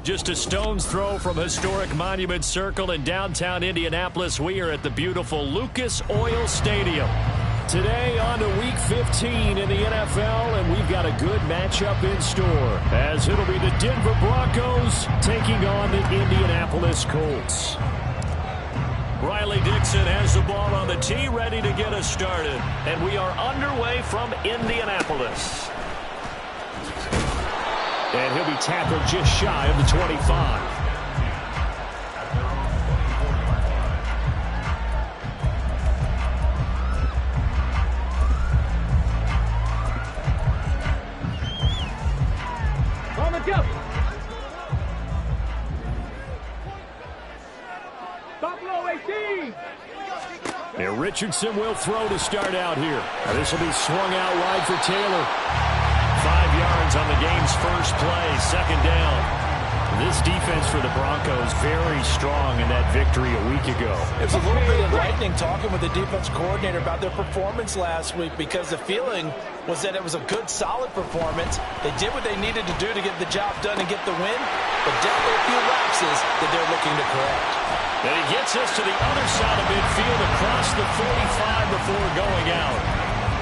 Just a stone's throw from historic Monument Circle in downtown Indianapolis. We are at the beautiful Lucas Oil Stadium. Today on to Week 15 in the NFL, and we've got a good matchup in store, as it'll be the Denver Broncos taking on the Indianapolis Colts. Riley Dixon has the ball on the tee, ready to get us started. And we are underway from Indianapolis. And he'll be tackled just shy of the 25. And Richardson will throw to start out here. This will be swung out wide for Taylor. 5 yards on the game's first play, second down. This defense for the Broncos very strong in that victory a week ago. It was a little bit enlightening talking with the defense coordinator about their performance last week, because the feeling was that it was a good, solid performance. They did what they needed to do to get the job done and get the win, but definitely a few lapses that they're looking to correct. And he gets us to the other side of midfield across the 45 before going out.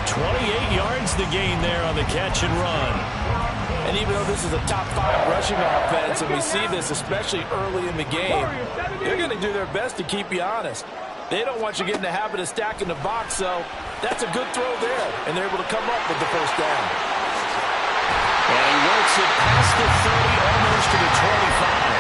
28 yards the gain there on the catch and run. And even though this is a top 5 rushing offense, and we see this especially early in the game, they're going to do their best to keep you honest. They don't want you getting the habit of stacking the box, so that's a good throw there, and they're able to come up with the first down. And he works it past the 30, almost to the 25.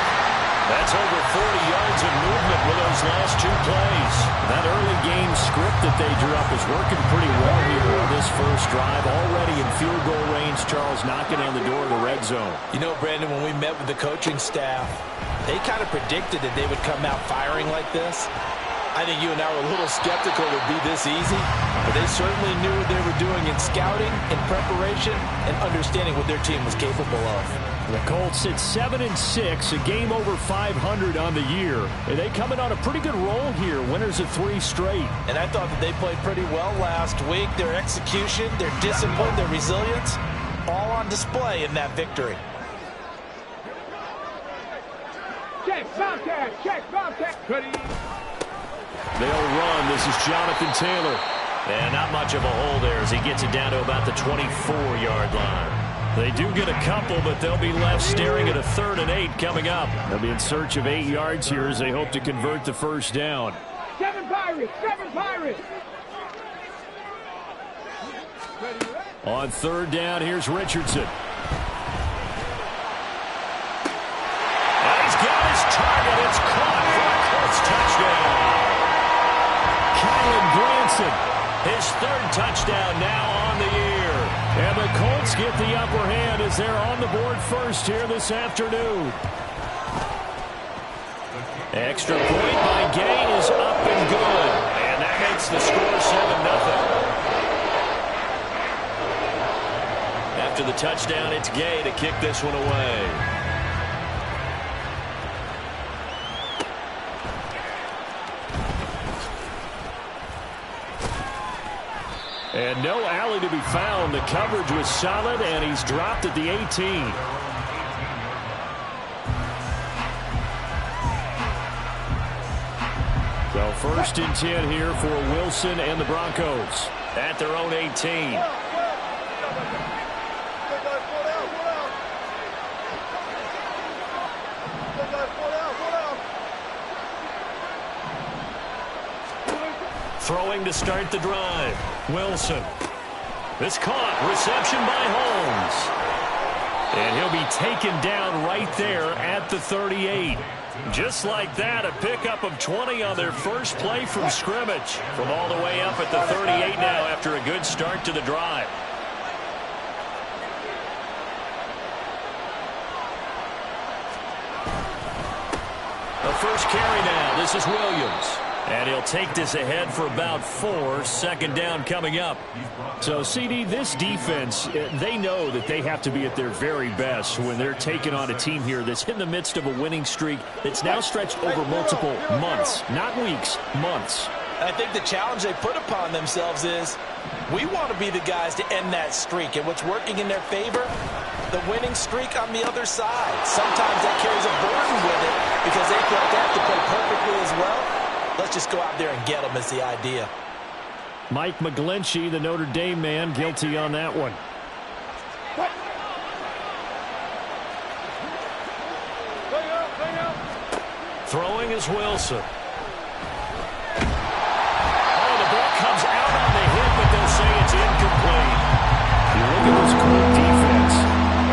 That's over 40 yards of movement with those last 2 plays. That early game script that they drew up is working pretty well here on this first drive. Already in field goal range, Charles knocking on the door of the red zone. You know, Brandon, when we met with the coaching staff, they kind of predicted that they would come out firing like this. I think you and I were a little skeptical it would be this easy, but they certainly knew what they were doing in scouting, in preparation, and understanding what their team was capable of. The Colts sit 7-6, a game over 500 on the year. And they coming on a pretty good roll here, winners of 3 straight. And I thought that they played pretty well last week. Their execution, their discipline, their resilience, all on display in that victory. Check, Bobcat, check, Bobcat. They'll run. This is Jonathan Taylor. And not much of a hole there as he gets it down to about the 24-yard line. They do get a couple, but they'll be left staring at a 3rd and 8 coming up. They'll be in search of 8 yards here as they hope to convert the first down. 7 Pirates, 7 Pirates. On 3rd down, here's Richardson. And he's got his target. It's caught for a Colts touchdown. Kylan Granson, his 3rd touchdown now on the year. And the Colts get the upper hand as they're on the board first here this afternoon. Extra point by Gay is up and good. And that makes the score 7-0. After the touchdown, it's Gay to kick this one away. And no alley to be found. The coverage was solid, and he's dropped at the 18. So 1st and 10 here for Wilson and the Broncos at their own 18. Throwing to start the drive. Wilson. This caught. Reception by Holmes. And he'll be taken down right there at the 38. Just like that, a pickup of 20 on their first play from scrimmage. From all the way up at the 38 now after a good start to the drive. The first carry now. This is Williams. And he'll take this ahead for about 4. 2nd down coming up. So, CD, this defense, they know that they have to be at their very best when they're taking on a team here that's in the midst of a winning streak that's now stretched over multiple months. Not weeks, months. I think the challenge they put upon themselves is we want to be the guys to end that streak. And what's working in their favor, the winning streak on the other side. Sometimes that carries a burden with it because they feel like they have to play perfectly as well. Let's just go out there and get them is the idea. Mike McGlinchey, the Notre Dame man, guilty on that one. Throwing is Wilson. Oh, the ball comes out on the hit, but they'll say it's incomplete. You look at this Colt defense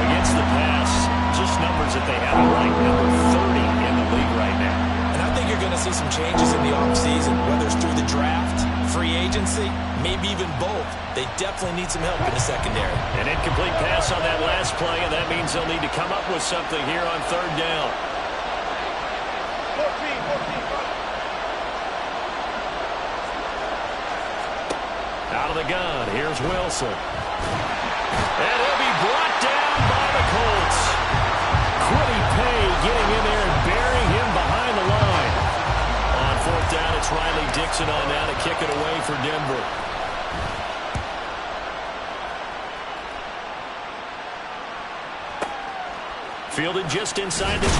against the pass, just numbers that they have ranked number 30 in the league right now. And I think you're going to see some changes in the offseason, whether it's through the draft, free agency, maybe even both. They definitely need some help in the secondary. An incomplete pass on that last play, and that means they'll need to come up with something here on third down. 14. Out of the gun, here's Wilson. And he'll be brought down by the Colts. Quiddy Pay getting in there and burying him behind the line. On fourth down, it's Riley Dixon on down to kick it away for Denver. Fielded just inside the 20.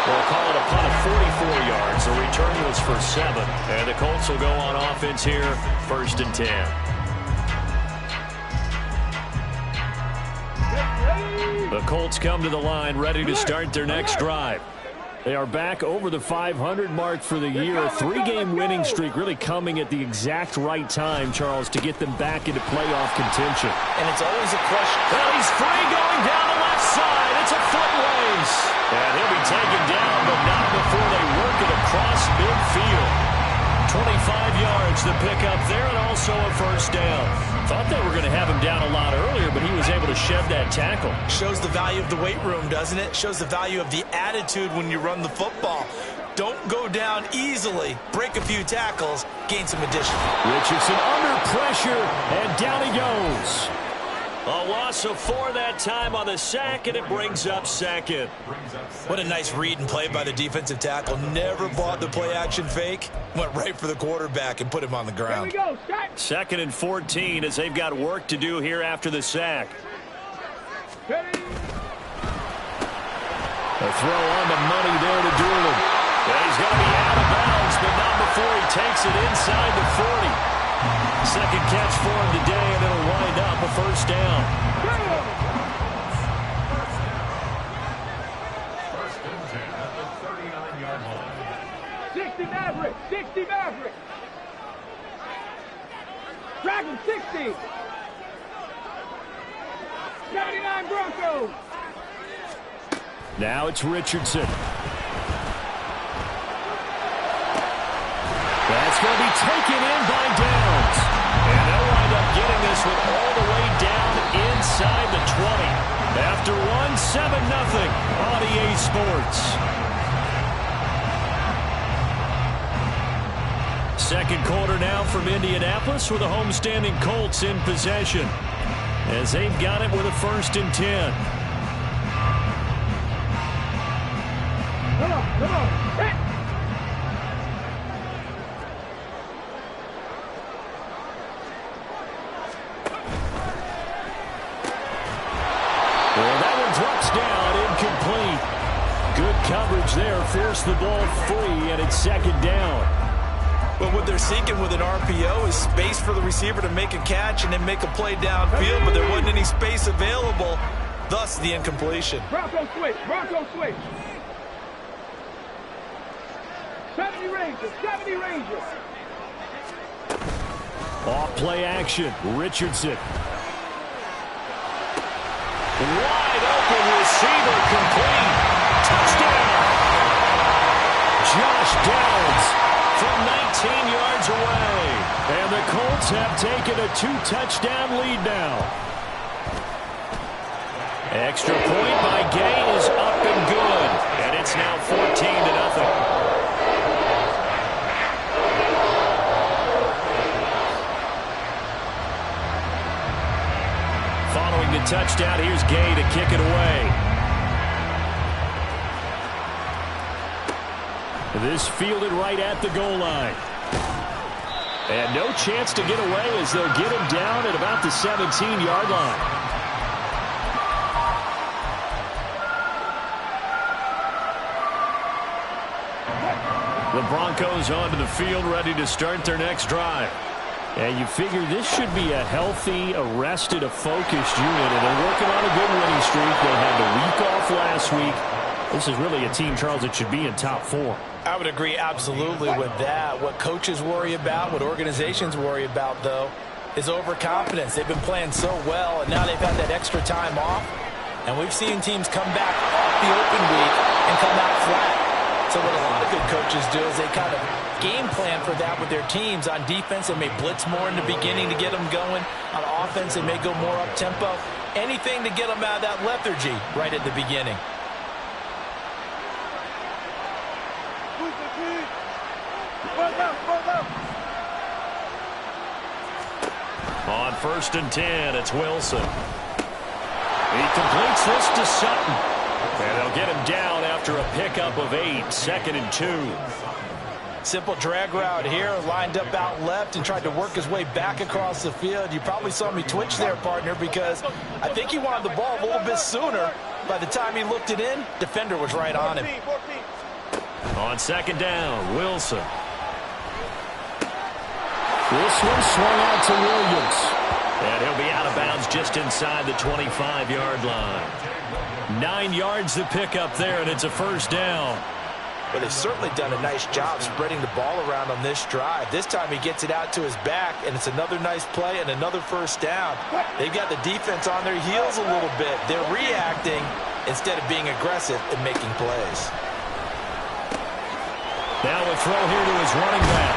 We'll call it a punt of 44 yards. The return was for 7. And the Colts will go on offense here, 1st and 10. The Colts come to the line, ready to start their next drive. They are back over the 500 mark for the year. A 3-game winning streak really coming at the exact right time, Charles, to get them back into playoff contention. And it's always a question. Well, he's free going down the left side. It's a foot race. And he'll be taken down, but not before they work it across midfield. 25 yards the pickup there, and also a first down. Thought they were going to have him down a lot earlier, but he was able to shed that tackle. Shows the value of the weight room, doesn't it? Shows the value of the attitude when you run the football. Don't go down easily. Break a few tackles. Gain some addition. Richardson under pressure, and down he goes. A loss of 4 that time on the sack, and it brings up 2nd. What a nice read and play by the defensive tackle. Never bought the play-action fake. Went right for the quarterback and put him on the ground. Here we go, Scott. 2nd and 14 as they've got work to do here after the sack. Ready? A throw on the money there to Doolin. He's going to be out of bounds, but not before he takes it inside the 40. Second catch for him today, and it'll wind up a first down. First and 10 at the 39-yard line. 60 Maverick. 60 Maverick. Dragon 60. 79 Broncos. Now it's Richardson. That's going to be taken in by Downs. And they'll wind up getting this one all the way down inside the 20. After one, 7-0 on EA Sports. Second quarter now from Indianapolis with the homestanding Colts in possession, as they've got it with a 1st and 10. Come on. Hit. Well, that one drops down, incomplete. Good coverage there, forced the ball free, and it's 2nd down. But what they're seeking with an RPO is space for the receiver to make a catch and then make a play downfield, but there wasn't any space available, thus the incompletion. Bronco switch. 70 Rangers. Off play action, Richardson. Wide open receiver, complete. Touchdown. Josh Downs from 19 yards away. And the Colts have taken a 2-touchdown lead now. Extra point by Gay is up and good. And it's now 14-0. Following the touchdown, here's Gay to kick it away. This fielded right at the goal line. And no chance to get away as they'll get him down at about the 17-yard line. The Broncos onto the field, ready to start their next drive. And you figure this should be a healthy, arrested, a focused unit, and they're working on a good winning streak. They had the week off last week. This is really a team, Charles, that should be in top 4. I would agree absolutely with that. What coaches worry about, what organizations worry about, though, is overconfidence. They've been playing so well, and now they've had that extra time off. And we've seen teams come back off the open week and come out flat. So what a lot of good coaches do is they kind of game plan for that with their teams. On defense, they may blitz more in the beginning to get them going. On offense, they may go more up-tempo. Anything to get them out of that lethargy right at the beginning. On 1st and 10, it's Wilson. He completes this to Sutton. And they'll get him down after a pickup of 8, 2nd and 2. Simple drag route here, lined up out left and tried to work his way back across the field. You probably saw me twitch there, partner, because I think he wanted the ball a little bit sooner. By the time he looked it in, defender was right on him. On 2nd down, Wilson. This one swung out to Williams. And he'll be out of bounds just inside the 25-yard line. 9 yards to pick up there, and it's a 1st down. But they've certainly done a nice job spreading the ball around on this drive. This time he gets it out to his back, and it's another nice play and another 1st down. They've got the defense on their heels a little bit. They're reacting instead of being aggressive and making plays. Now a throw here to his running back.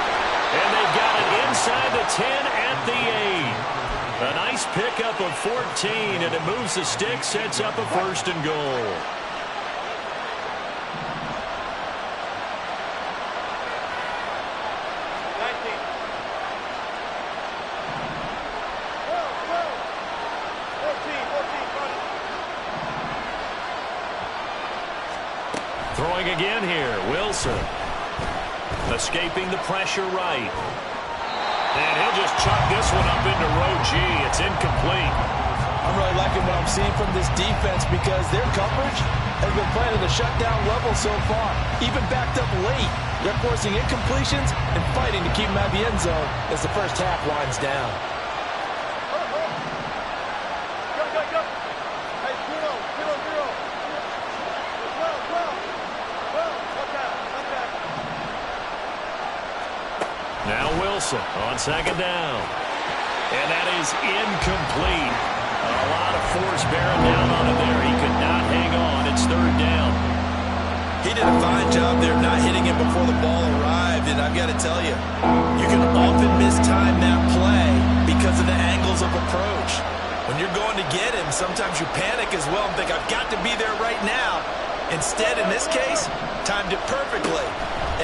And they've got it inside the 10 at the 8. A nice pickup of 14, and it moves the stick, sets up a 1st and goal. Throwing again here, Wilson. Escaping the pressure right. And he'll just chuck this one up into row G. It's incomplete. I'm really liking what I'm seeing from this defense because their coverage has been playing at a shutdown level so far. Even backed up late. They're forcing incompletions and fighting to keep them out of the end zone as the first half winds down. Now Wilson on 2nd down. And that is incomplete. A lot of force bearing down on him there. He could not hang on. It's 3rd down. He did a fine job there not hitting him before the ball arrived. And I've got to tell you, you can often mistime that play because of the angles of approach. When you're going to get him, sometimes you panic as well and think, I've got to be there right now. Instead, in this case, timed it perfectly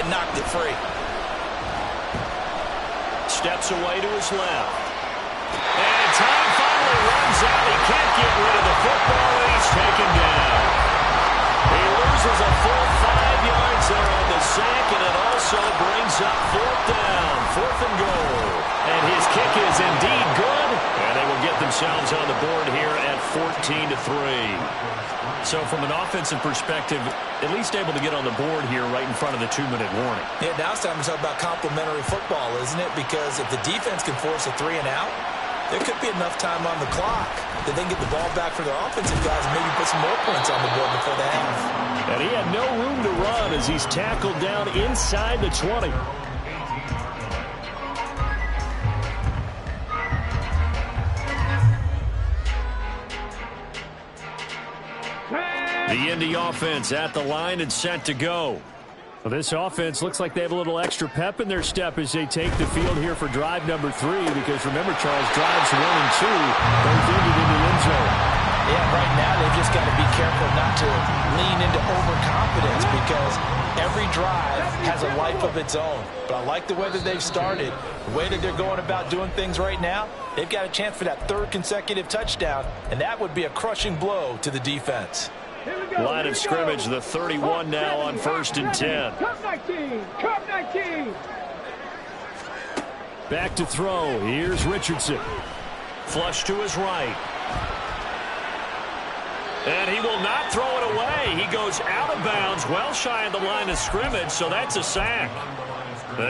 and knocked it free. Steps away to his left. And time finally runs out. He can't get rid of the football, and he's taken down. He loses a full 5 yards there on the sack, and it also brings up 4th down, 4th and goal. And his kick is indeed good, and they will get themselves on the board here at 14-3. So from an offensive perspective, at least able to get on the board here right in front of the 2-minute warning. Yeah, now it's time to talk about complementary football, isn't it? Because if the defense can force a 3 and out, there could be enough time on the clock that they can get the ball back for their offensive guys and maybe put some more points on the board before the half. And he had no room to run as he's tackled down inside the 20. The Indy offense at the line and set to go. Well, this offense looks like they have a little extra pep in their step as they take the field here for drive number 3, because remember, Charles, drives 1 and 2 both ended in the end zone. Yeah, right now they've just got to be careful not to lean into overconfidence because every drive has a life of its own. But I like the way that they've started, the way that they're going about doing things right now. They've got a chance for that 3rd consecutive touchdown, and that would be a crushing blow to the defense. Line of scrimmage, the 31 now on 1st and 10. Cup 19! Cup 19! Back to throw. Here's Richardson. Flush to his right. And he will not throw it away. He goes out of bounds, well shy of the line of scrimmage, so that's a sack.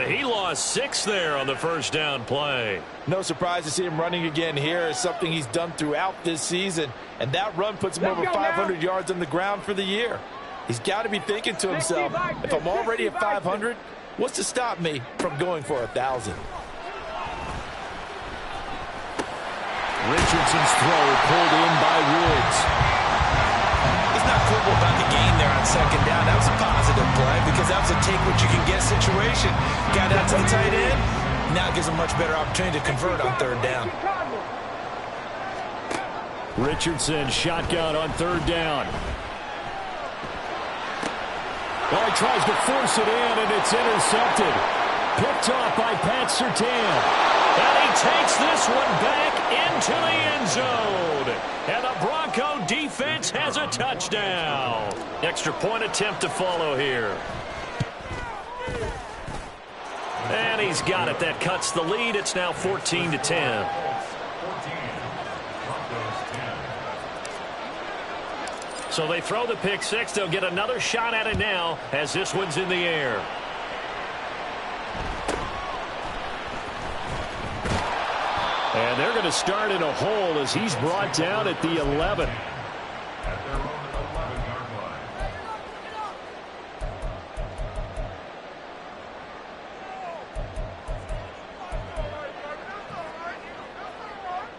He lost 6 there on the first down play. No surprise to see him running again here. It's something he's done throughout this season. And that run puts him over 500 yards on the ground for the year. He's got to be thinking to himself, if I'm already at 500, what's to stop me from going for 1,000? Richardson's throw pulled in by Woods. He's not quibble about the gain there on second down. That was a positive play because that was a take-what-you-can-get situation. Got out to the tight end. Now it gives him a much better opportunity to convert on third down. Richardson shotgun on third down. Well, he tries to force it in, and it's intercepted. Picked off by Pat Surtain. And he takes this one back into the end zone. And the Bronco defense has a touchdown. Extra point attempt to follow here. And he's got it. That cuts the lead. It's now 14-10. So they throw the pick six. They'll get another shot at it now as this one's in the air. And they're going to start in a hole as he's brought down at the 11. At their own 11-yard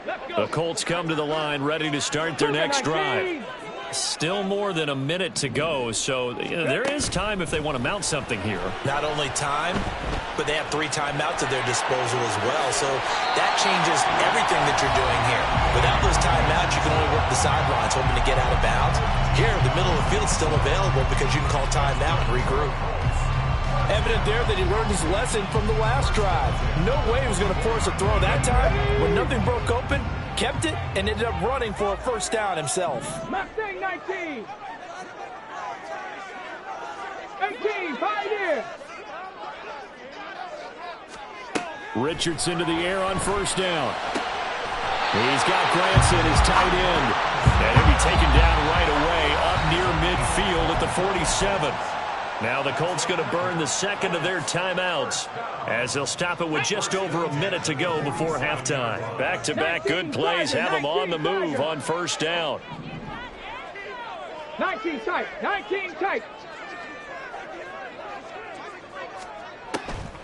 line. The Colts come to the line ready to start their next drive. Still more than a minute to go, so there is time if they want to mount something here. Not only time, but they have 3 timeouts at their disposal as well, so that changes everything that you're doing here. Without those timeouts, you can only work the sidelines, hoping to get out of bounds. Here, the middle of the field is still available because you can call timeout and regroup. Evident there that he learned his lesson from the last drive. No way he was going to force a throw that time. When nothing broke open, kept it, and ended up running for a first down himself. Mustang 19. 18, Pioneer. Richardson to the air on first down. He's got Granson, his tight end. And he'll be taken down right away up near midfield at the 47. Now the Colts going to burn the second of their timeouts as they'll stop it with just over a minute to go before halftime. Back-to-back good plays have them on the move on first down. 19 tight, 19 tight.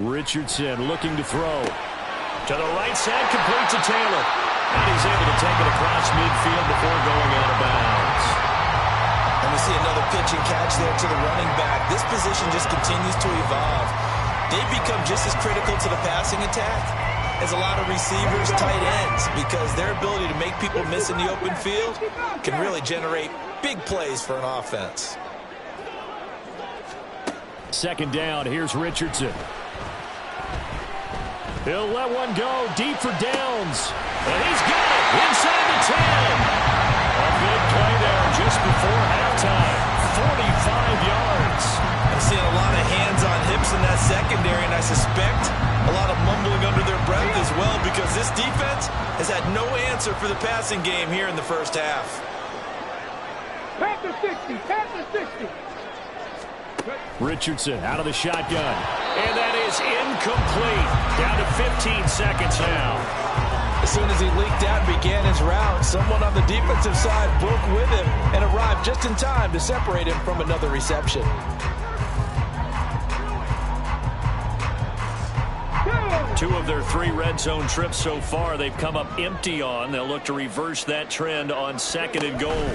Richardson looking to throw. To the right side, complete to Taylor. And he's able to take it across midfield before going out of bounds. And we see another pitch and catch there to the running back. This position just continues to evolve. They've become just as critical to the passing attack as a lot of receivers, tight ends, because their ability to make people miss in the open field can really generate big plays for an offense. Second down, here's Richardson. He'll let one go deep for Downs. And he's got it inside the 10. A good play there just before halftime. 45 yards. I'm seeing a lot of hands on hips in that secondary, and I suspect a lot of mumbling under their breath as well because this defense has had no answer for the passing game here in the first half. Panther 60, Panther 60. Richardson out of the shotgun. And that is incomplete. Down to 15 seconds now. As soon as he leaked out and began his route, someone on the defensive side broke with him and arrived just in time to separate him from another reception. Two of their 3 red zone trips so far they've come up empty on. They'll look to reverse that trend on second and goal. Under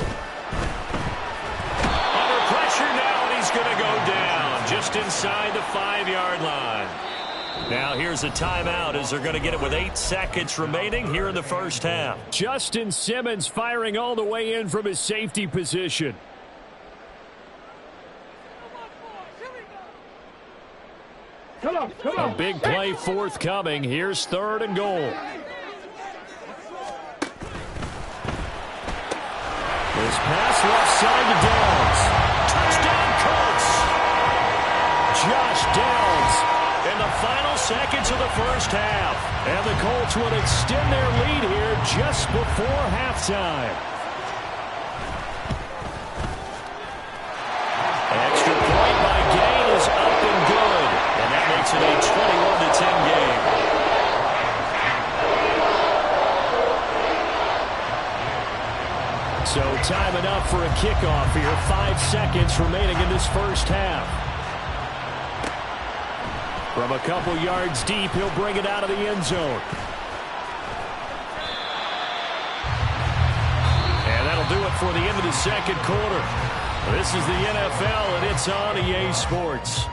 pressure now, and he's going to go down just inside the 5-yard line. Now here's a timeout as they're going to get it with 8 seconds remaining here in the first half. Justin Simmons firing all the way in from his safety position. Come on, come on. A big play forthcoming. Here's third and goal. This pass left side to Downs. Touchdown Colts. Josh Downs in the final seconds of the first half. And the Colts would extend their lead here just before halftime. time enough for a kickoff here. 5 seconds remaining in this first half. From a couple yards deep, he'll bring it out of the end zone. And that'll do it for the end of the second quarter. This is the NFL, and it's on EA Sports.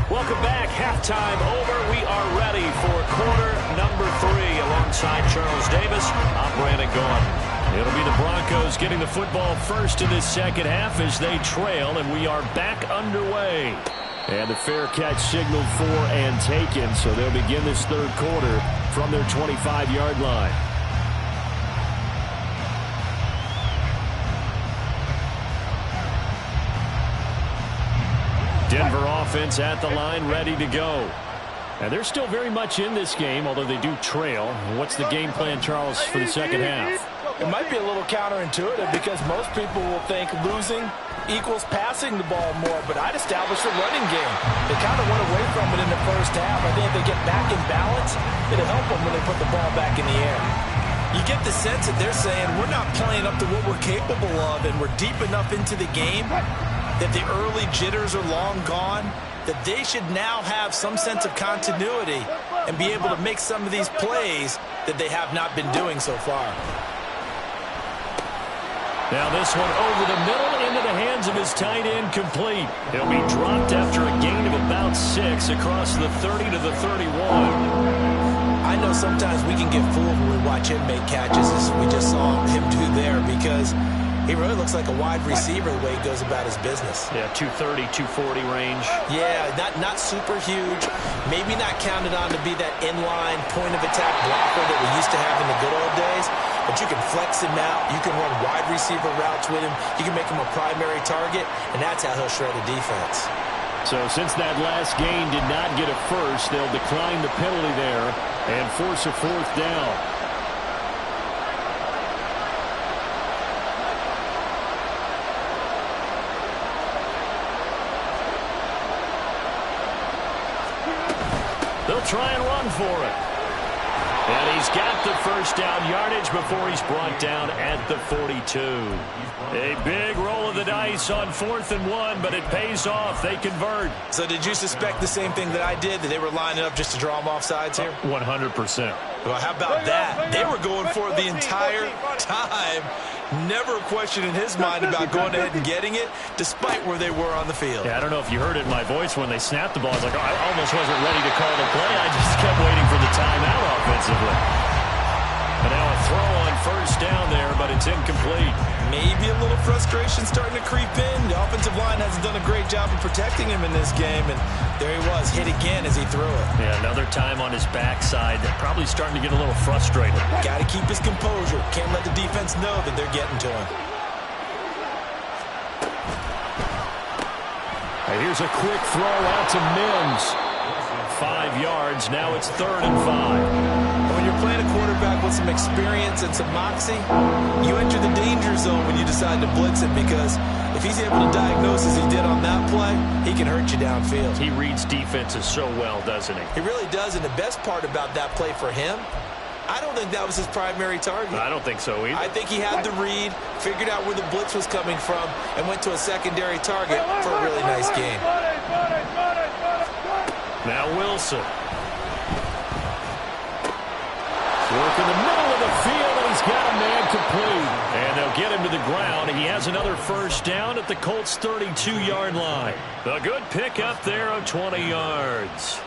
Welcome back. Halftime over. We are ready for quarter number 3. Alongside Charles Davis, I'm Brandon Gaudin. It'll be the Broncos getting the football first in this second half as they trail, and we are back underway. And the fair catch signaled for and taken, so they'll begin this third quarter from their 25-yard line. Denver offense at the line, ready to go. And they're still very much in this game, although they do trail. What's the game plan, Charles, for the second half? It might be a little counterintuitive because most people will think losing equals passing the ball more, but I'd establish a running game. They kind of went away from it in the first half. I think if they get back in balance, it'll help them when they put the ball back in the air. You get the sense that they're saying we're not playing up to what we're capable of, and we're deep enough into the game that the early jitters are long gone, that they should now have some sense of continuity and be able to make some of these plays that they have not been doing so far. Now this one over the middle into the hands of his tight end, complete. He'll be dropped after a gain of about 6 across the 30 to the 31. I know sometimes we can get fooled when we watch him make catches, as we just saw him do there, because he really looks like a wide receiver the way he goes about his business. Yeah, 230, 240 range. Yeah, not super huge. Maybe not counted on to be that inline point-of-attack blocker that we used to have in the good old days. But you can flex him out. You can run wide receiver routes with him. You can make him a primary target, and that's how he'll shred a defense. So since that last gain did not get a first, they'll decline the penalty there and force a fourth down. They'll try and run for it. And he's got the first down yardage before he's brought down at the 42. A big roll of the dice on 4th and 1, but it pays off. They convert. So did you suspect the same thing that I did, that they were lining up just to draw them off sides here? 100%. Well, how about that? They were going for it the entire time. Never a question in his mind about going ahead and getting it, despite where they were on the field. Yeah, I don't know if you heard it in my voice when they snapped the ball. I was like, oh, I almost wasn't ready to call the play. I just kept waiting for the timeout offensively. But now a throw on first down there, but it's incomplete. Maybe a little frustration starting to creep in. The offensive line hasn't done a great job of protecting him in this game, and there he was, hit again as he threw it. Yeah, another time on his backside. Probably starting to get a little frustrated. Got to keep his composure. Can't let the defense know that they're getting to him. And here's a quick throw out to Mims. 5 yards. Now it's 3rd and 5. When you're playing a quarterback with some experience and some moxie, you enter the danger zone when you decide to blitz him, because if he's able to diagnose as he did on that play, he can hurt you downfield. He reads defenses so well, doesn't he? He really does, and the best part about that play for him, I don't think that was his primary target. I don't think so either. I think he had the read, figured out where the blitz was coming from, and went to a secondary target for a really nice gain. Now Wilson. Work in the middle of the field, and he's got a man complete. And they'll get him to the ground. He has another first down at the Colts' 32-yard line. A good pickup there of 20 yards.